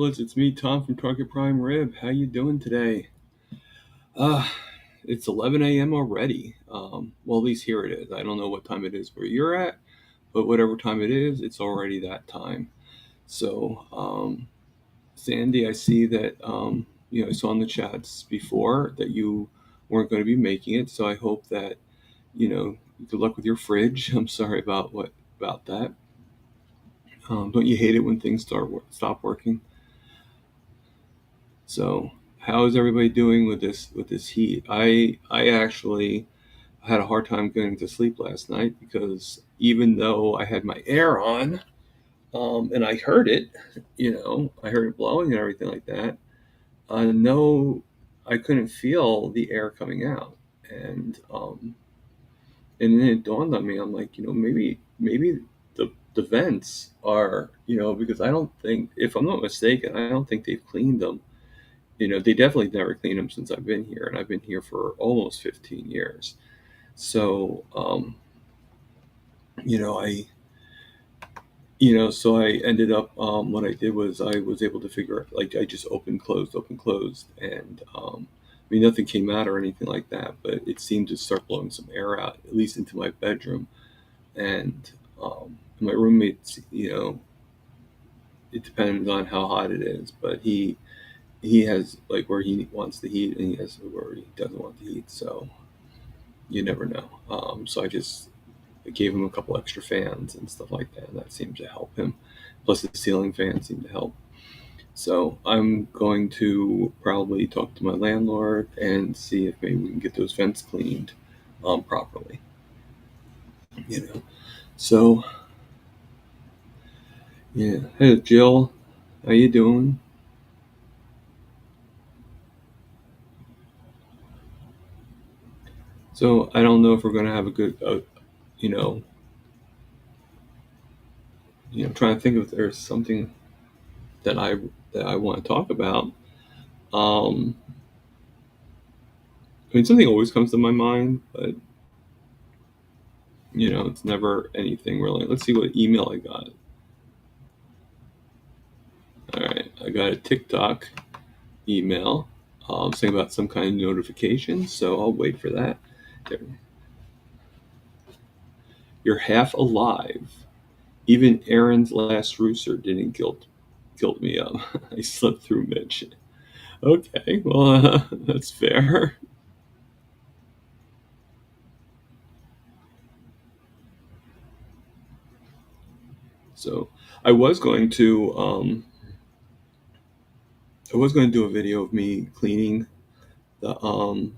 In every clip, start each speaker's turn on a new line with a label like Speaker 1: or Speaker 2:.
Speaker 1: Riblets, it's me, Tom from Target Prime Rib. How you doing today? Uh, it's 11 a.m. already. Well, at least here it is. I don't know what time it is where you're at, but whatever time it is, it's already that time. So, Sandy, I see that I saw in the chats before that you weren't going to be making it. So I hope that good luck with your fridge. I'm sorry about that. Don't you hate it when things stop working? So, how is everybody doing with this heat? I actually had a hard time getting to sleep last night because even though I had my air on, and I heard it, I heard it blowing and everything like that. No, I couldn't feel the air coming out, and then it dawned on me. I'm like, maybe the vents are, because I don't think, if I'm not mistaken, I don't think they've cleaned them. They definitely never cleaned them since I've been here, and I've been here for almost 15 years. So, you know, I, so I ended up, what I did was I was able to figure out, like, I just open, closed, and, nothing came out or anything like that, but it seemed to start blowing some air out, at least into my bedroom. And, my roommates, it depends on how hot it is, but he has like where he wants the heat and he has where he doesn't want the heat. So you never know. So I gave him a couple extra fans and stuff like that, and that seemed to help him. Plus, the ceiling fan seemed to help. So I'm going to probably talk to my landlord and see if maybe we can get those vents cleaned properly. You know. So yeah. Hey, Jill, how you doing? So I don't know if we're going to have a good, you know, trying to think if there's something that I want to talk about. Um, something always comes to my mind, but it's never anything really. Let's see what email I got. All right, I got a TikTok email saying about some kind of notification, so I'll wait for that. There. You're half alive. Even Aaron's last rooster didn't guilt me up. I slept through Mitch. Okay, well, that's fair. So I was going to do a video of me cleaning the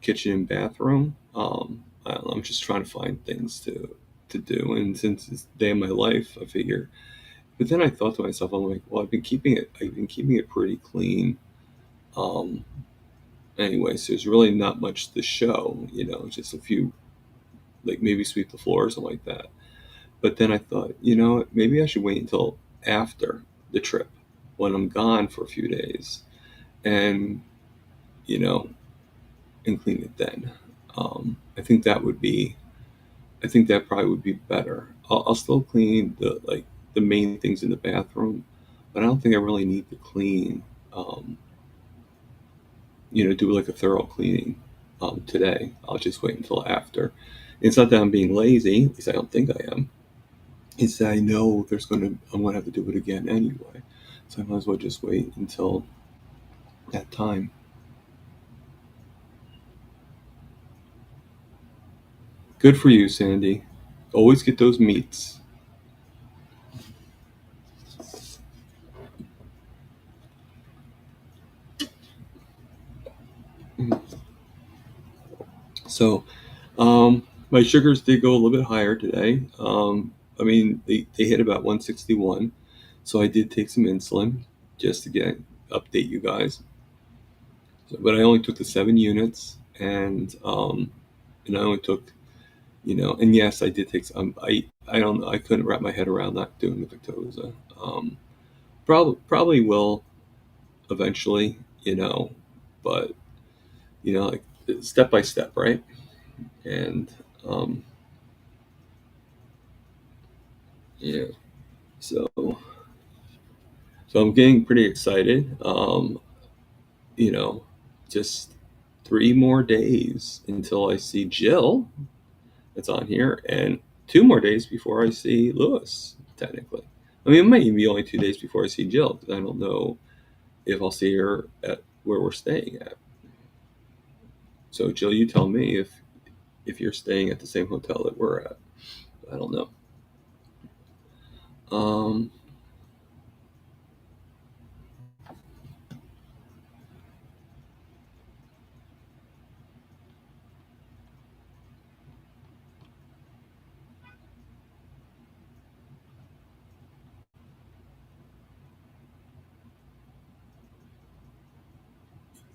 Speaker 1: kitchen and bathroom. I'm just trying to find things to do, and since it's the day of my life, I figure. But then I thought to myself, I'm like, well, I've been keeping it pretty clean. Um, anyway, so there's really not much to show, just a few, like maybe sweep the floor or something like that. But then I thought, maybe I should wait until after the trip when I'm gone for a few days and, you know, and clean it then. I think I think that probably would be better. I'll still clean the main things in the bathroom, but I don't think I really need to clean, um, do like a thorough cleaning today. I'll just wait until after. It's not that I'm being lazy, at least I don't think I am. It's that I know I'm gonna have to do it again anyway. So I might as well just wait until that time. Good for you, Sandy. Always get those meats. So, my sugars did go a little bit higher today. They hit about 161. So I did take some insulin just to update you guys. So, but I only took the 7 units, and I only took, and yes, I did take some. I don't know. I couldn't wrap my head around not doing the Victoza. Probably will eventually, but like step by step, right? And yeah, so So I'm getting pretty excited. You know, just 3 more days until I see Jill. That's on here, and 2 more days before I see Lewis. Technically, I mean, it might even be only 2 days before I see Jill because I don't know if I'll see her at where we're staying at. So, Jill, you tell me if you're staying at the same hotel that we're at. I don't know. Um,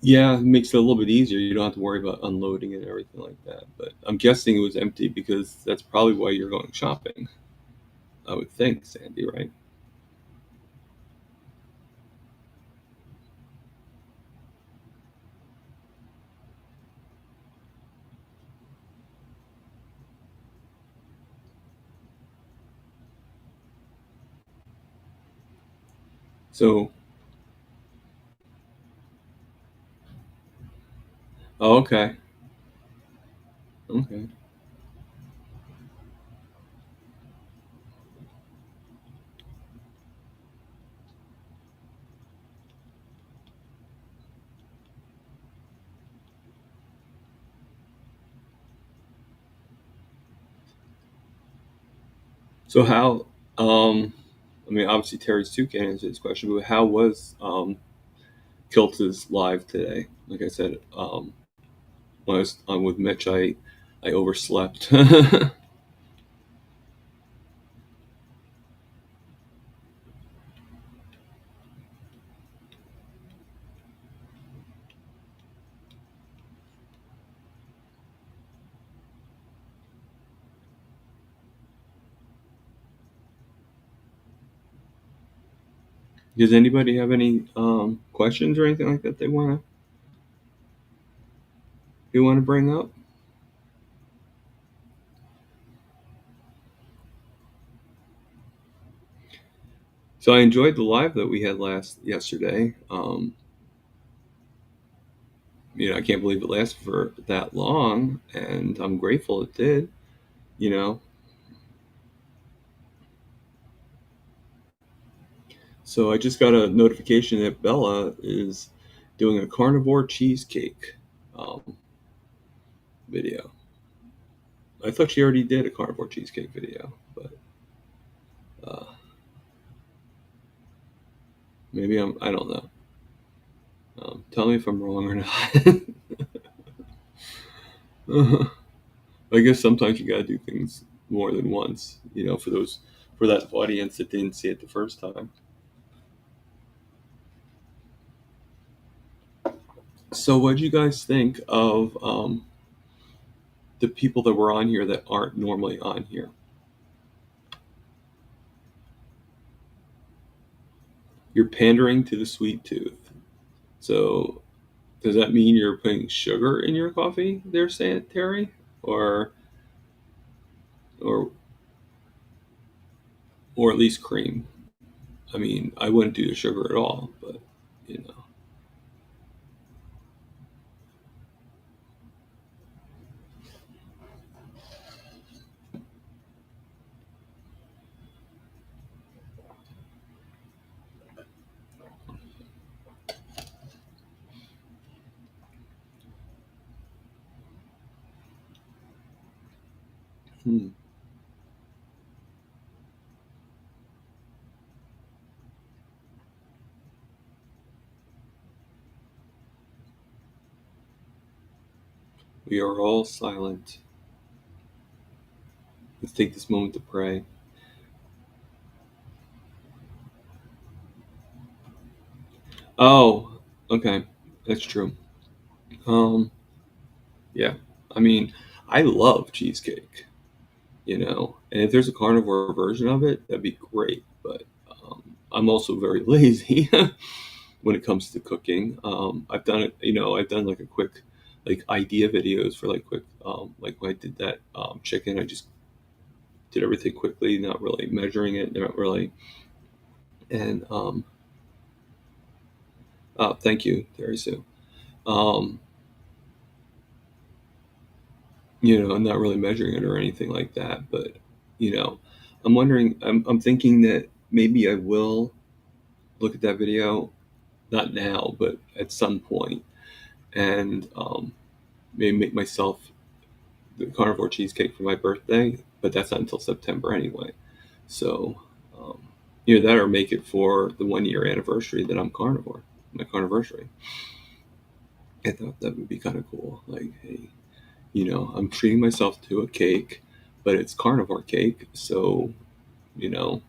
Speaker 1: yeah, it makes it a little bit easier. You don't have to worry about unloading and everything like that. But I'm guessing it was empty because that's probably why you're going shopping. I would think, Sandy, right? So, oh, okay, okay. So how? I mean, obviously Terry's too can answer this question, but how was Kilt's live today? Like I said, when I was on with Mitch, I overslept. Does anybody have any questions or anything like that they want to bring up? So I enjoyed the live that we had yesterday. I can't believe it lasted for that long, and I'm grateful it did. You know, so I just got a notification that Bella is doing a carnivore cheesecake um, video. I thought she already did a carnivore cheesecake video, but uh, maybe I don't know. Tell me if I'm wrong or not. I guess sometimes you gotta do things more than once, for that audience that didn't see it the first time. So, what do you guys think of the people that were on here that aren't normally on here? You're pandering to the sweet tooth. So, does that mean you're putting sugar in your coffee, there, Terry, or or or at least cream? I mean, I wouldn't do the sugar at all, but you know. Hmm. We are all silent. Let's take this moment to pray. Oh, okay, that's true. Um, yeah, I mean, I love cheesecake, and if there's a carnivore version of it, that'd be great. But I'm also very lazy when it comes to cooking. I've done it, I've done like a quick, like idea videos for like quick, like when I did that chicken, I just did everything quickly, not really measuring it, not really, and Thank you, Terry Sue. Um, I'm not really measuring it or anything like that, but you know, I'm thinking that maybe I will look at that video, not now, but at some point, and maybe make myself the carnivore cheesecake for my birthday, but that's not until September anyway. So, um, either that or make it for the 1 year anniversary that I'm carnivore, my carniversary. I thought that would be kind of cool. Like, hey, I'm treating myself to a cake, but it's carnivore cake. So, you know,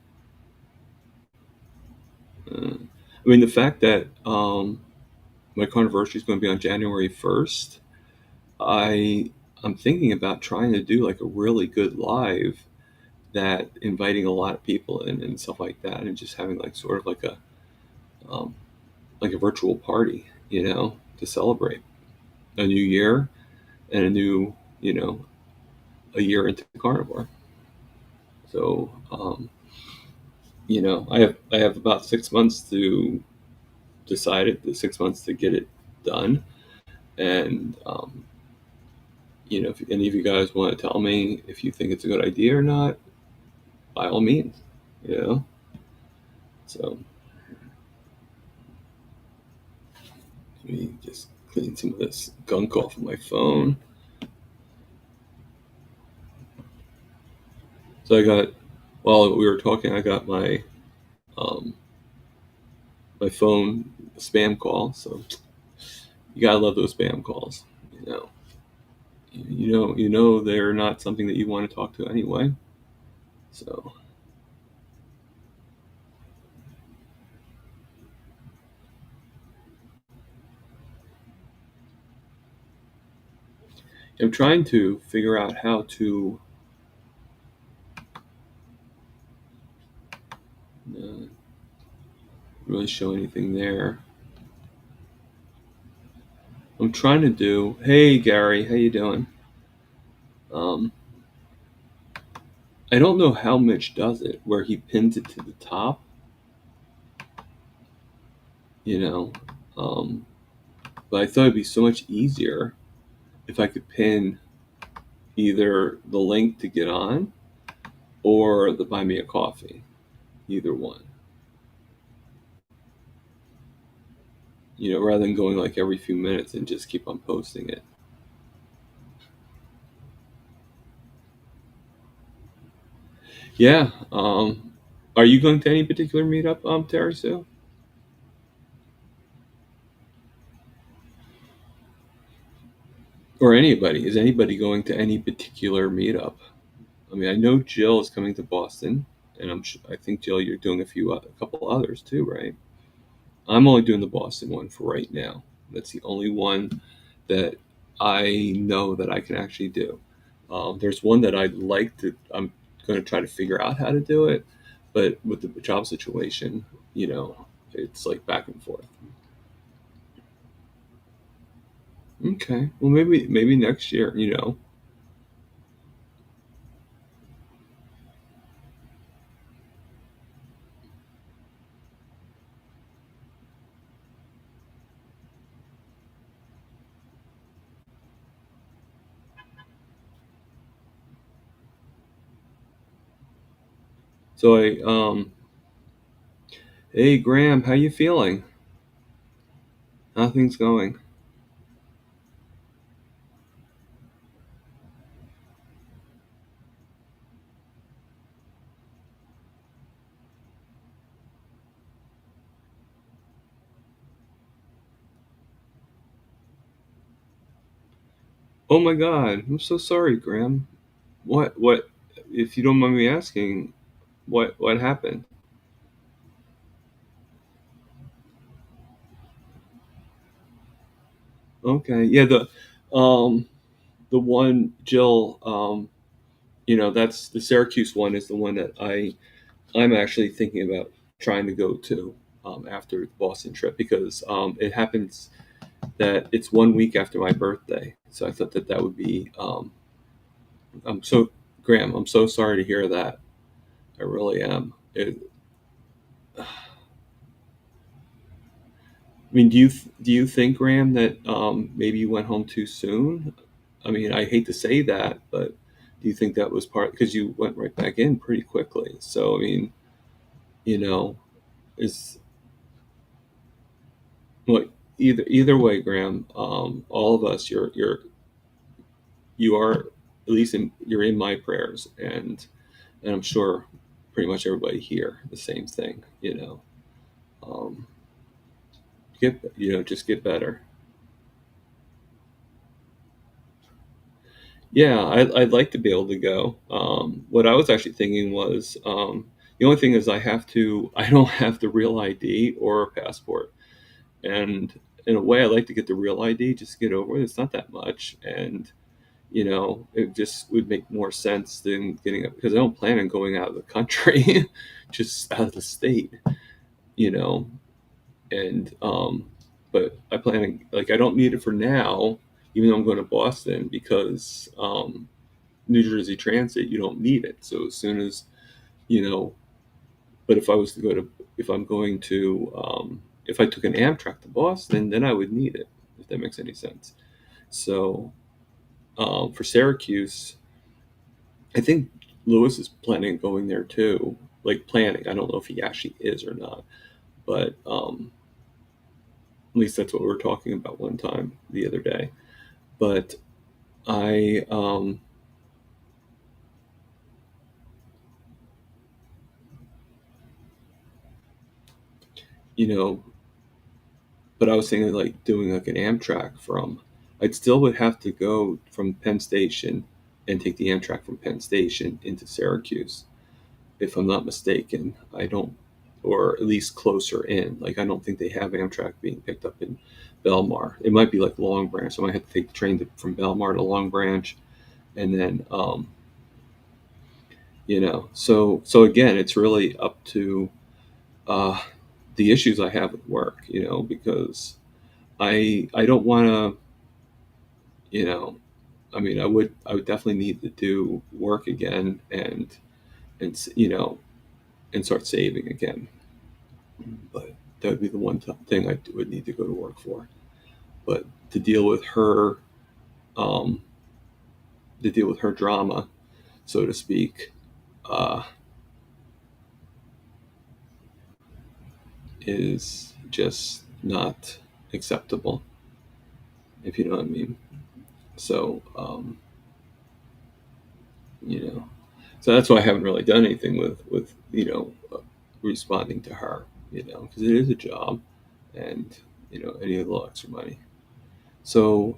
Speaker 1: I mean, the fact that my carniversary is going to be on January 1st, I I'm thinking about trying to do like a really good live that inviting a lot of people in and stuff like that, and just having like sort of um, like a virtual party, to celebrate a new year and you know, a year into carnivore. So, I have about 6 months to decide it, the 6 months to get it done, and if any of you guys want to tell me if you think it's a good idea or not, by all means, you know. So let me just clean some of this gunk off of my phone. So while we were talking, I got um, my phone spam call. So you gotta love those spam calls. You know, they're not something that you want to talk to anyway. So I'm trying to figure out how to uh, really show anything there. I'm trying to do. Hey Gary, how you doing? Um, I don't know how Mitch does it, where he pins it to the top. You know, um, but I thought it'd be so much easier if I could pin either the link to get on or the buy me a coffee, either one. Rather than going like every few minutes and just keep on posting it. Yeah. Are you going to any particular meetup, Terry Sue? Or anybody? Is anybody going to any particular meetup? I mean, I know Jill is coming to Boston, and I think Jill, you're doing a couple others too, right? I'm only doing the Boston one for right now. That's the only one that I know that I can actually do. There's one that I'd like to. I'm going to try to figure out how to do it, but with the job situation, it's like back and forth. Okay, well maybe next year. So hey Graham, how you feeling? How things going? Oh my God, I'm so sorry, Graham. What? If you don't mind me asking, what happened? Okay, yeah, um the one Jill, that's the Syracuse one is the one that I'm actually thinking about trying to go to after the Boston trip because it happens that it's 1 week after my birthday, so I thought that would be. I'm so Graham, I'm so sorry to hear that. I really am. I mean, do you think, Graham, that maybe you went home too soon? I mean, I hate to say that, but do you think that was part because you went right back in pretty quickly? So I mean, you know, is what either way, Graham. All of us, you are at least you're in my prayers, and I'm sure pretty much everybody here the same thing. Um, just get better. Yeah, I'd like to be able to go. What I was actually thinking was the only thing is I don't have the real ID or a passport, and in a way I like to get the real ID just to get over it. It's not that much, and it just would make more sense than getting it because I don't plan on going out of the country, just out of the state, you know, and but I plan on, like, I don't need it for now, even though I'm going to Boston because New Jersey Transit, you don't need it. So as soon as you know, but if I was to go to, if I'm going to, if I took an Amtrak to Boston, then I would need it. If that makes any sense. So for Syracuse, I think Lewis is planning on going there too. Like planning. I don't know if he actually is or not, but at least that's what we were talking about one time the other day. But I, you know, but I was thinking like doing like an Amtrak from. I'd still would have to go from Penn Station and take the Amtrak from Penn Station into Syracuse, if I'm not mistaken. I don't, or at least closer in. Like I don't think they have Amtrak being picked up in Belmar. It might be like Long Branch. So I might have to take the train from Belmar to Long Branch, and then So again, it's really up to uh, the issues I have with work. Because I don't want to. You know, I mean, I would definitely need to do work again and and start saving again. But that would be the one thing I would need to go to work for. But to deal with her, um, to deal with her drama, so to speak, uh, is just not acceptable, if you know what I mean. So, you know, so that's why I haven't really done anything with responding to her, because it is a job, and any little extra money. So,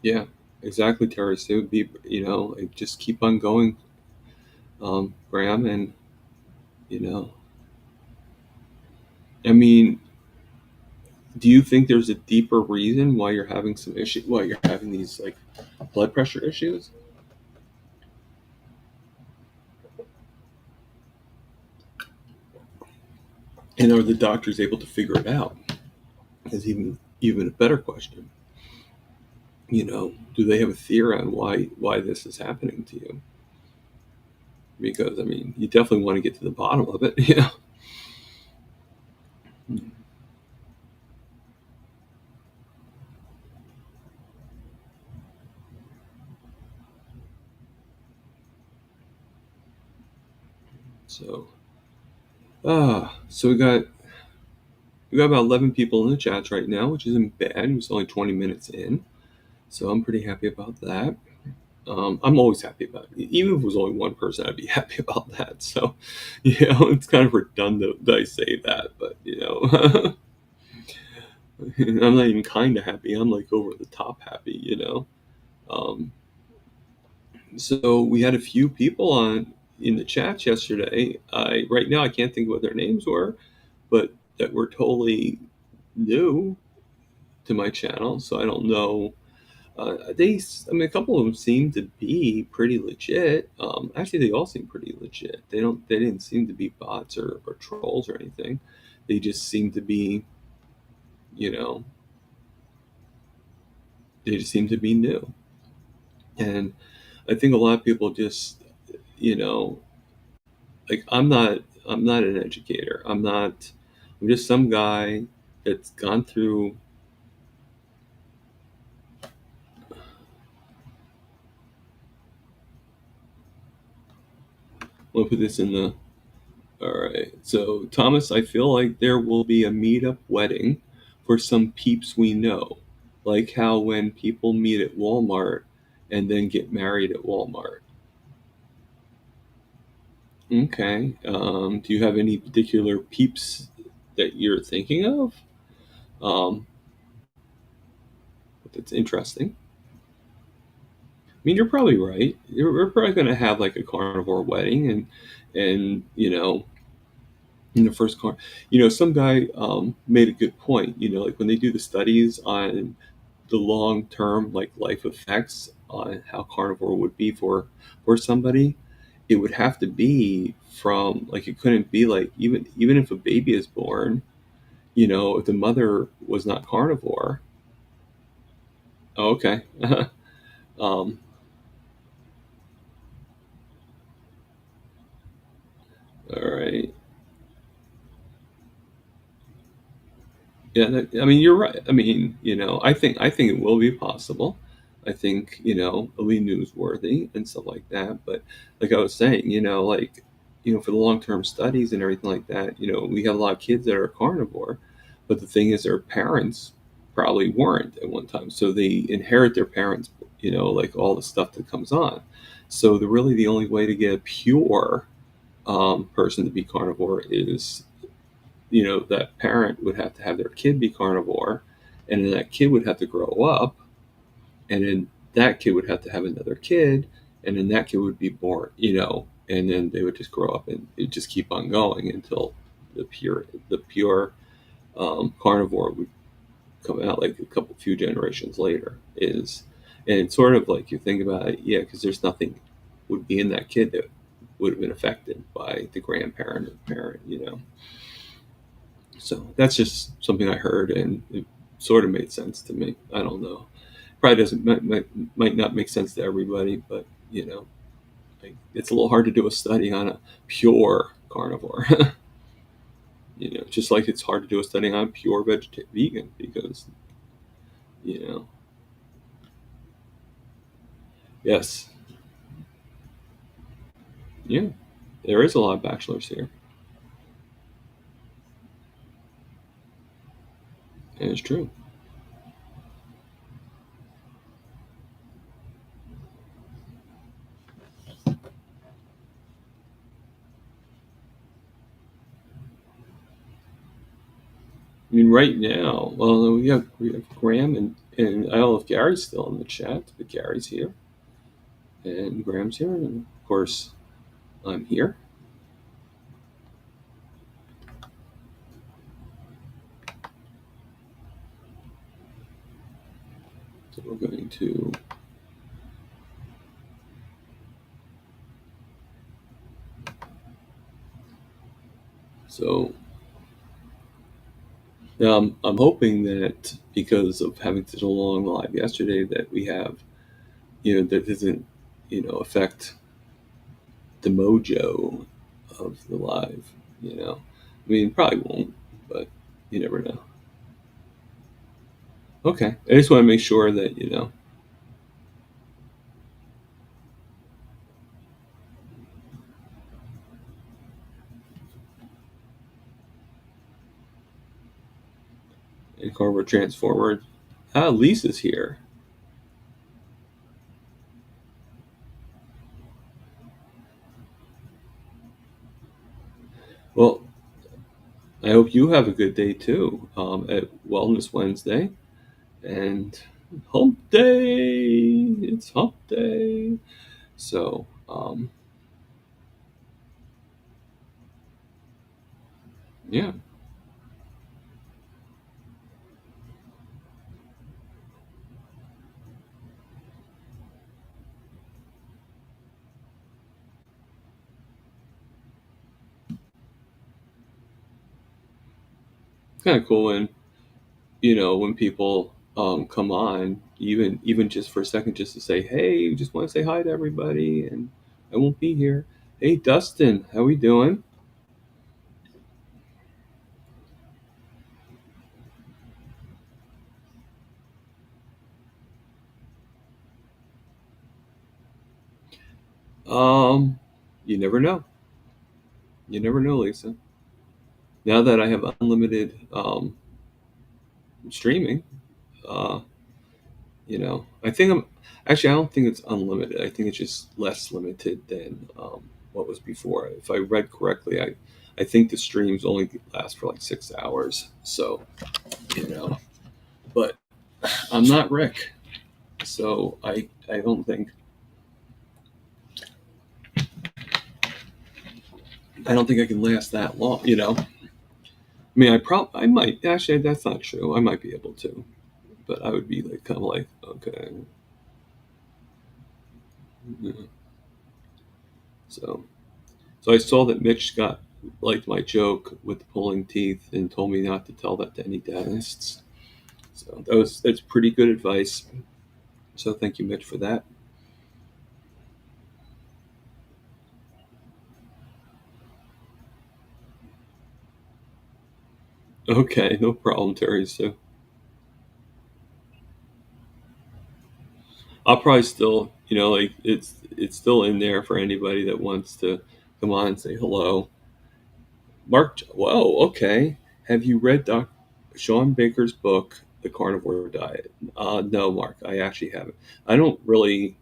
Speaker 1: yeah, exactly, Terrace. It would be, like, just keep on going, Graham, and you know, I mean, do you think there's a deeper reason why you're having some issue, why you're having these like blood pressure issues, and are the doctors able to figure it out? Is even a better question. Do they have a theory on why this is happening to you? Because I mean, you definitely want to get to the bottom of it. So, so we got about 11 people in the chats right now, which isn't bad. It was only 20 minutes in, so I'm pretty happy about that. I'm always happy about it. Even if it was only one person, I'd be happy about that. So, it's kind of redundant that I say that, but I'm not even kind of happy. I'm like over the top happy. Um, so we had a few people on in the chats yesterday. Right now I can't think of what their names were, but that were totally new to my channel. So I don't know. I mean, a couple of them seem to be pretty legit. Actually, they all seem pretty legit. They didn't seem to be bots or trolls or anything. They just seem to be, you know, They just seem to be new. And I think a lot of people just, you know, like I'm not an educator. I'm just some guy that's gone through. We'll put this in the all right. So Thomas, I feel like there will be a meetup wedding for some peeps we know. Like how when people meet at Walmart and then get married at Walmart. Okay. Do you have any particular peeps that you're thinking of? Um, that's interesting. I mean, you're probably right. We're probably going to have like a carnivore wedding, and in the first car, some guy made a good point. Like when they do the studies on the long term like life effects on how carnivore would be for somebody, it would have to be from like it couldn't be like even if a baby is born, if the mother was not carnivore. Oh, okay. um, all right. Yeah, I mean, you're right. I mean, I think it will be possible. I think it'll be newsworthy and stuff like that. But like I was saying, like for the long term studies and everything like that, we have a lot of kids that are carnivore, but the thing is, their parents probably weren't at one time, so they inherit their parents, like all the stuff that comes on. So the only way to get a pure person to be carnivore is that parent would have to have their kid be carnivore, and then that kid would have to grow up, and then that kid would have to have another kid, and then that kid would be born, and then they would just grow up and it just keep on going until the pure carnivore would come out like a couple few generations later is. And it's sort of like you think about it, yeah, because there's nothing would be in that kid that would have been affected by the grandparent or parent, so that's just something I heard, and it sort of made sense to me. I don't know. Probably doesn't might not make sense to everybody, but like, it's a little hard to do a study on a pure carnivore. Just like it's hard to do a study on pure vegan because you know, yes, yeah, there is a lot of bachelors here, and it's true. I mean, right now, well, we have Graham and I don't know if Gary's still in the chat, but Gary's here and Graham's here, and of course I'm here. So we're going to. So I'm hoping that because of having such a long live yesterday, that we have, that doesn't, affect the mojo of the live. I mean, probably won't, but you never know. Okay, I just want to make sure that in Carver Transformer. Lisa's here. Well, I hope you have a good day too at Wellness Wednesday and Hump Day. It's Hump Day. So, yeah, kind of cool when when people come on, even just for a second, just to say, hey, just want to say hi to everybody, and I won't be here. Hey, Dustin, how we doing? Um, you never know. You never know, Lisa. Now that I have unlimited streaming, uh, I think I'm actually. I don't think it's unlimited. I think it's just less limited than what was before. If I read correctly, I think the streams only last for like 6 hours. So you know, but I'm not Rick, so I don't think I can last that long. I mean, I might actually. That's not true. I might be able to, but I would be like kind of like okay. Yeah. So so I saw that Mitch got liked my joke with the pulling teeth and told me not to tell that to any dentists. So that's pretty good advice. So thank you, Mitch, for that. Okay, no problem, Terry. So I'll probably still, like it's still in there for anybody that wants to come on and say hello. Mark, whoa, okay. Have you read Sean Baker's book, The Carnivore Diet? No, Mark, I actually haven't. I don't really.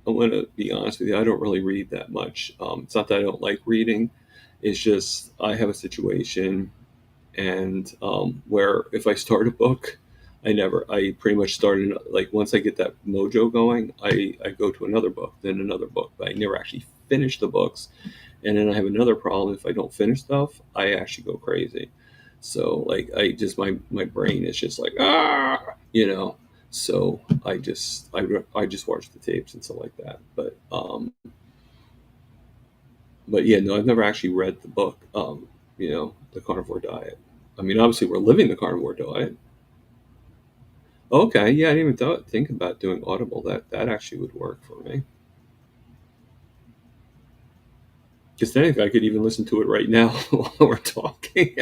Speaker 1: I'm going to be honest with you. I don't really read that much. It's not that I don't like reading. It's just I have a situation, and where if I start a book, I pretty much started like once I get that mojo going, I go to another book, then another book, but I never actually finish the books. And then I have another problem. If I don't finish stuff, I actually go crazy. So like my brain is just like so I just watch the tapes and stuff like that. But yeah, no, I've never actually read the book. The Carnivore Diet. I mean, obviously we're living the carnivore diet. Okay, yeah, I didn't even think about doing Audible. That actually would work for me. Because then I could even listen to it right now while we're talking.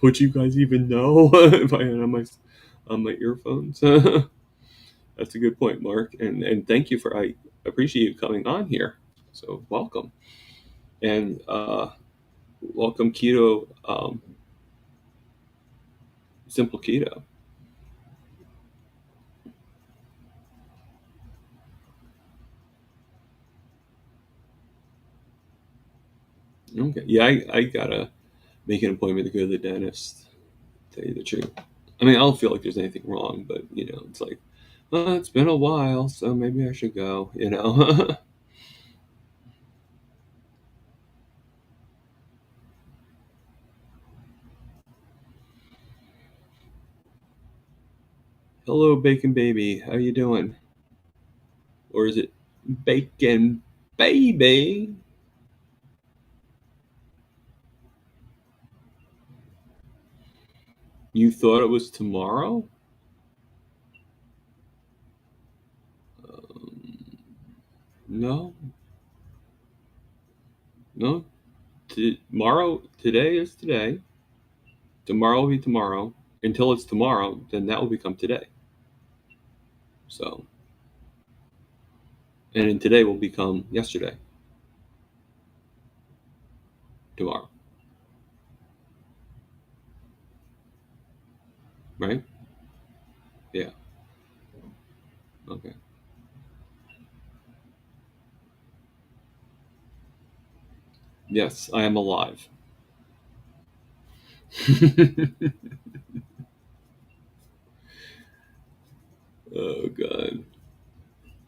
Speaker 1: Would you guys even know if I had on my earphones? That's a good point, Mark, and thank you for I appreciate you coming on here. So welcome and welcome Keto, Simple Keto. Okay, yeah, I gotta make an appointment to go to the dentist. To tell you the truth, I mean I don't feel like there's anything wrong, but it's like, it's been a while, so maybe I should go. Hello, Bacon Baby. How you doing? Or is it Bacon Baby? You thought it was tomorrow? Um, no, no. Tomorrow, today is today. Tomorrow will be tomorrow. Until it's tomorrow, then that will become today. So, and then today will become yesterday, tomorrow, right? Yeah. Okay. Yes, I am alive. Oh God.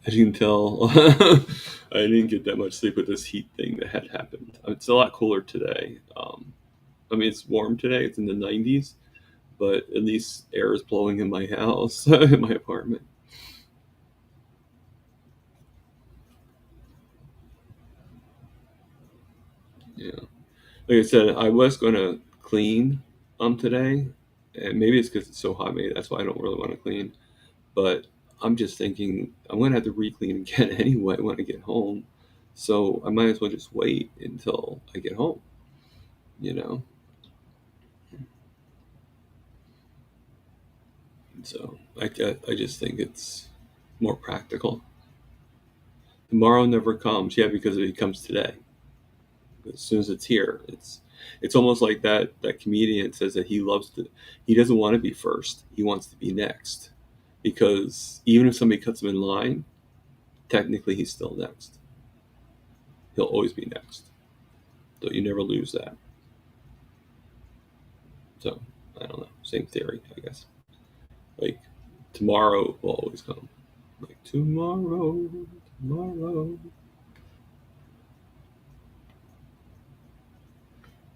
Speaker 1: As you can tell, I didn't get that much sleep with this heat thing that had happened. It's a lot cooler today. I mean, it's warm today. It's in the 90s, but at least air is blowing in my house, in my apartment. Yeah. Like I said, I was going to clean today, and maybe it's because it's so hot. Maybe that's why I don't really want to clean. But I'm just thinking I'm gonna have to re-clean again anyway when I get home, so I might as well just wait until I get home. You know, so I just think it's more practical. Tomorrow never comes, yeah, because it comes today. As soon as it's here, it's almost like that comedian says that he doesn't want to be first, he wants to be next, because even if somebody cuts him in line, technically he's still next. He'll always be next, so you never lose that. So I don't know, same theory, I guess. Like tomorrow will always come. Like tomorrow, tomorrow.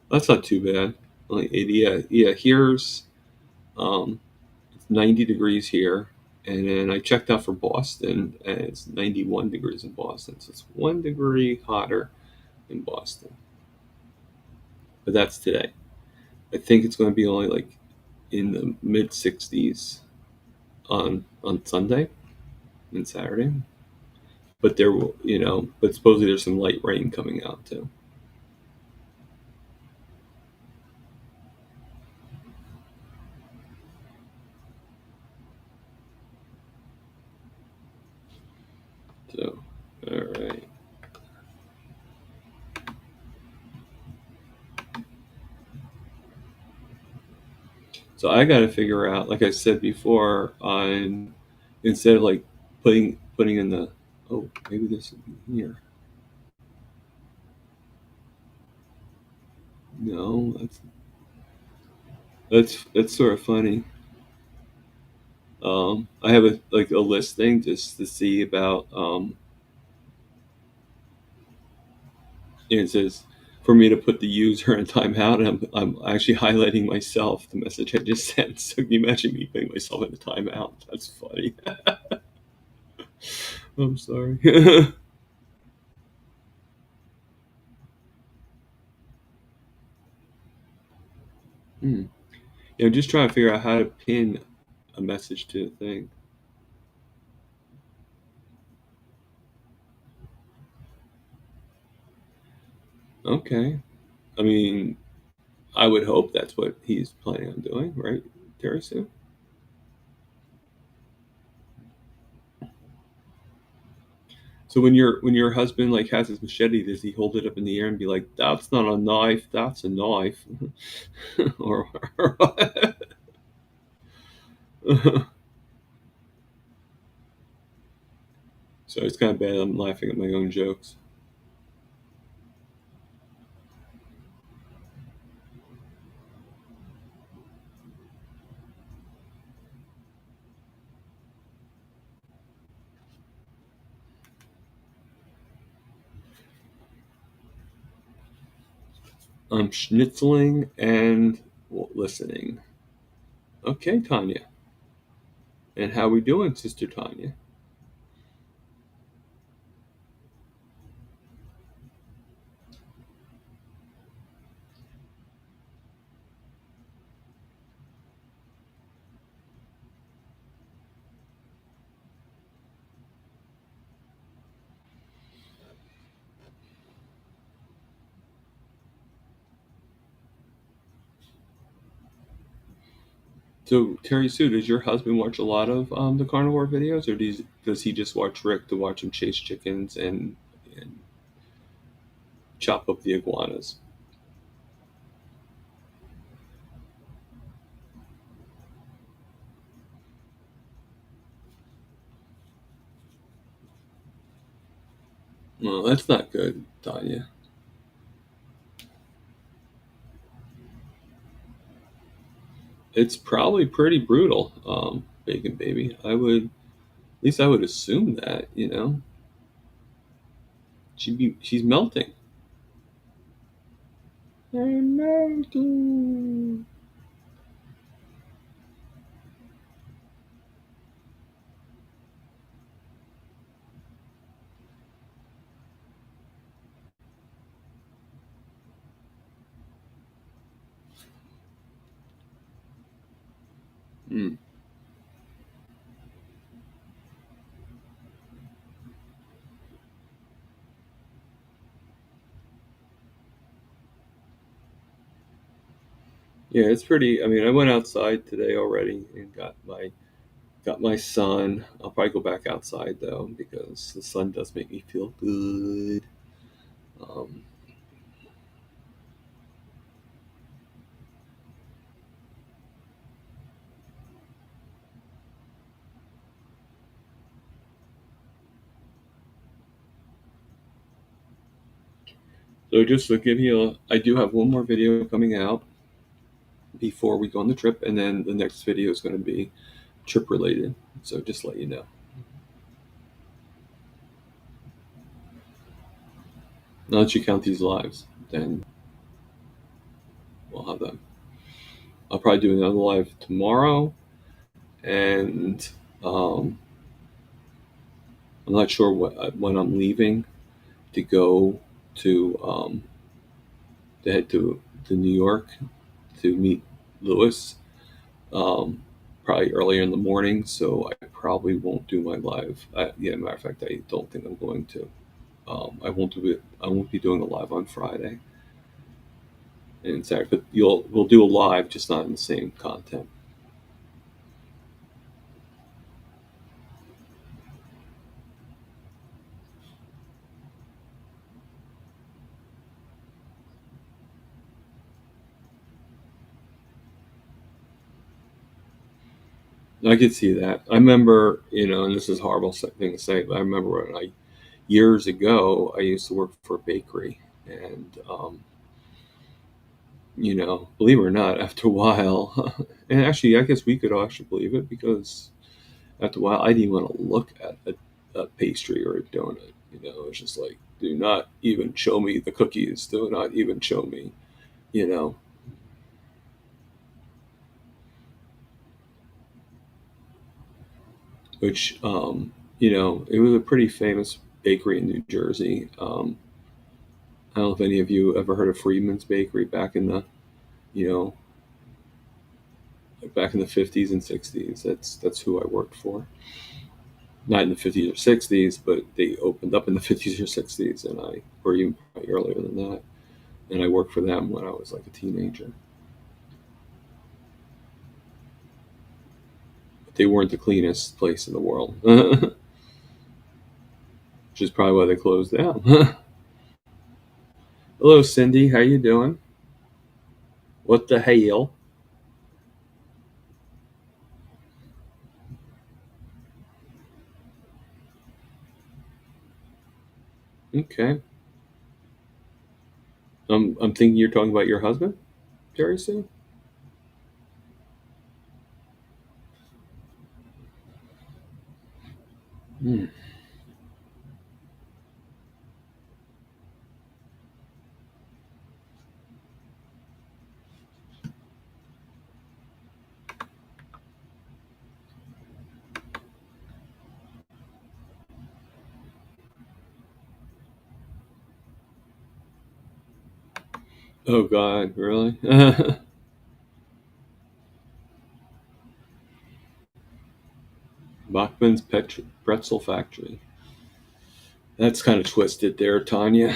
Speaker 1: That's not too bad. Like 80, yeah, yeah. Here's it's 90 degrees here, and then I checked out for Boston, and it's 91 degrees in Boston. So it's 1 degree hotter in Boston, but that's today. I think it's going to be only like in the mid 60s on Sunday and Saturday. But there will, but supposedly there's some light rain coming out too. So, all right. So I got to figure out, like I said before, on instead of like putting in the, oh, maybe this would be here. No, that's sort of funny. I have a listing just to see about. It says for me to put the user in timeout, and I'm actually highlighting myself the message I just sent. So can you imagine me putting myself in a timeout? That's funny. I'm sorry. Hmm. Just trying to figure out how to pin a message to a thing. Okay. I mean, I would hope that's what he's planning on doing, right, Terry Sue? So when your husband like has his machete, does he hold it up in the air and be like, "That's not a knife, that's a knife," or so it's kind of bad. I'm laughing at my own jokes. I'm schnitzeling and listening. Okay, Tanya. And how we doing, Sister Tanya? So, Terry Sue, does your husband watch a lot of the carnivore videos, or does he just watch Rick to watch him chase chickens and chop up the iguanas? Well, that's not good, Tanya. It's probably pretty brutal, Bacon Baby. At least I would assume that, she's melting. I'm melting. Mm. Yeah, it's pretty. I mean, I went outside today already and got my sun. I'll probably go back outside though because the sun does make me feel good. Um, so just to give you, I do have one more video coming out before we go on the trip, and then the next video is going to be trip related. So just let you know. Now that you count these lives, then we'll have them. I'll probably do another live tomorrow, and um, I'm not sure when I'm leaving to go to head to New York to meet Lewis. Um, Probably earlier in the morning, so I probably won't do my live. Yeah, matter of fact, I don't think I'm going to. I won't do it. I won't be doing a live on Friday and Saturday, but we'll do a live, just not in the same content. I could see that. I remember, and this is a horrible thing to say, but I remember when years ago, I used to work for a bakery, and believe it or not, after a while, and actually, I guess we could actually believe it because after a while, I didn't even want to look at a pastry or a donut. It's just like, do not even show me the cookies. Do not even show me, you know, which, it was a pretty famous bakery in New Jersey. I don't know if any of you ever heard of Friedman's Bakery you know, back in the 50s and 60s. That's who I worked for. Not in the 50s or 60s, but they opened up in the 50s or 60s, or even probably earlier than that. And I worked for them when I was like a teenager. But they weren't the cleanest place in the world, which is probably why they closed down. Hello, Cindy. How you doing? What the hell? Okay. I'm thinking you're talking about your husband, Jerry Sue. Hmm. Oh God, really? Bachman's Pretzel Factory. That's kind of twisted there, Tanya.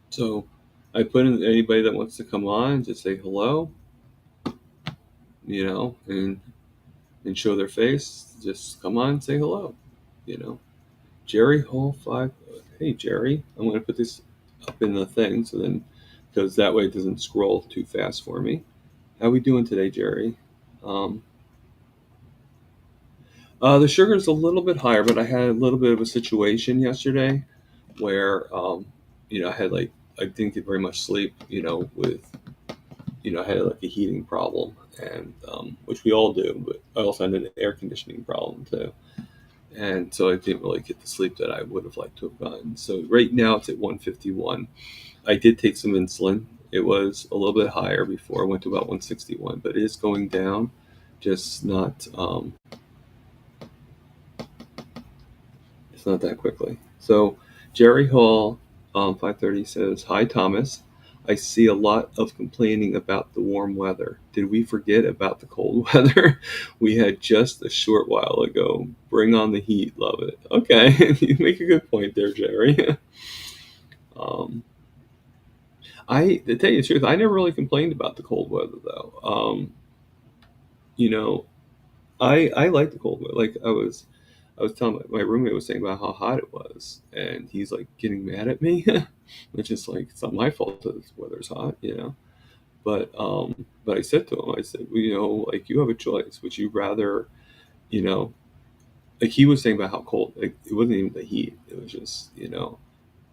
Speaker 1: So I put in anybody that wants to come on to say hello, and show their face. Just come on and say hello. You know, Jerry Hall 5. Hey, Jerry, I'm going to put this up in the thing so then, because that way it doesn't scroll too fast for me. How we doing today, Jerry? Um, the sugar's a little bit higher, but I had a little bit of a situation yesterday where, I had I didn't get very much sleep, I had like a heating problem, and which we all do, but I also had an air conditioning problem too. And so I didn't really get the sleep that I would have liked to have gotten. So right now it's at 151. I did take some insulin. It was a little bit higher before. I went to about 161, but it is going down, just not it's not that quickly. So Jerry Hall, 530 says, "Hi Thomas. I see a lot of complaining about the warm weather. Did we forget about the cold weather we had just a short while ago? Bring on the heat. Love it." Okay, you make a good point there, Jerry. um, to tell you the truth, I never really complained about the cold weather though. You know, I like the cold weather. Like I was telling my roommate was saying about how hot it was, and he's like getting mad at me, which is like it's not my fault that the weather's hot, you know. But I said to him, I said, well, you know, like you have a choice. Would you rather, you know, like he was saying about how cold, like it wasn't even the heat, it was just, you know,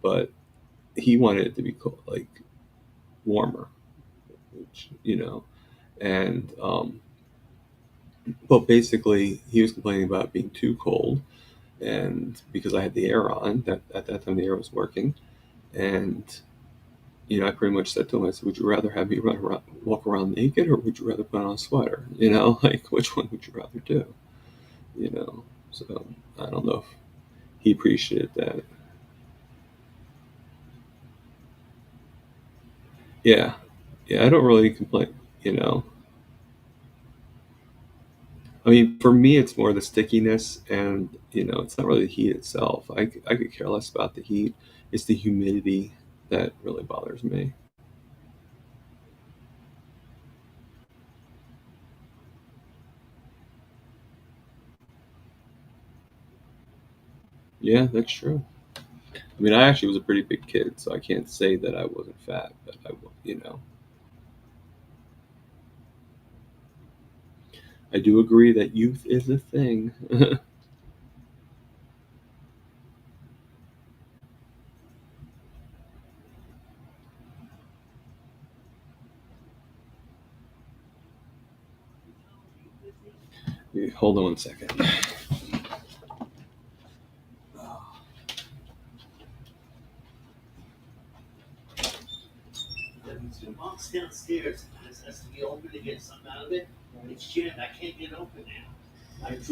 Speaker 1: but he wanted it to be cold, like warmer, which, you know, and but basically he was complaining about being too cold, and because I had the air on, that at that time the air was working, and you know, I pretty much said to him, I said, would you rather have me walk around naked, or would you rather put on a sweater? You know, like which one would you rather do? You know, so I don't know if he appreciated that. Yeah, yeah, I don't really complain. You know, I mean, for me, it's more the stickiness, and you know, it's not really the heat itself. I could care less about the heat. It's the humidity that really bothers me. Yeah, that's true. I mean, I actually was a pretty big kid, so I can't say that I wasn't fat, but you know, I do agree that youth is a thing. Hold on one second. The box downstairs has to be open to get something out of it. It's jammed. I can't get it open now. Let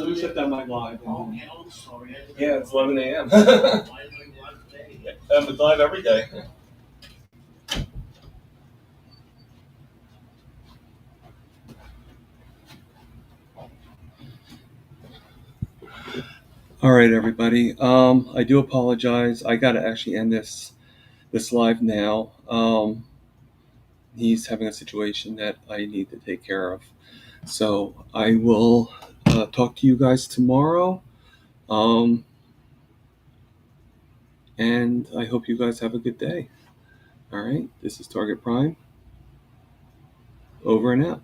Speaker 1: me shut down my live. Oh, yeah, I'm sorry. Yeah, it's 11 a.m. I'm live every day. All right, everybody. I do apologize. I got to actually end this live now. He's having a situation that I need to take care of. So I will talk to you guys tomorrow. Um, and I hope you guys have a good day. All right. This is Target Prime. Over and out.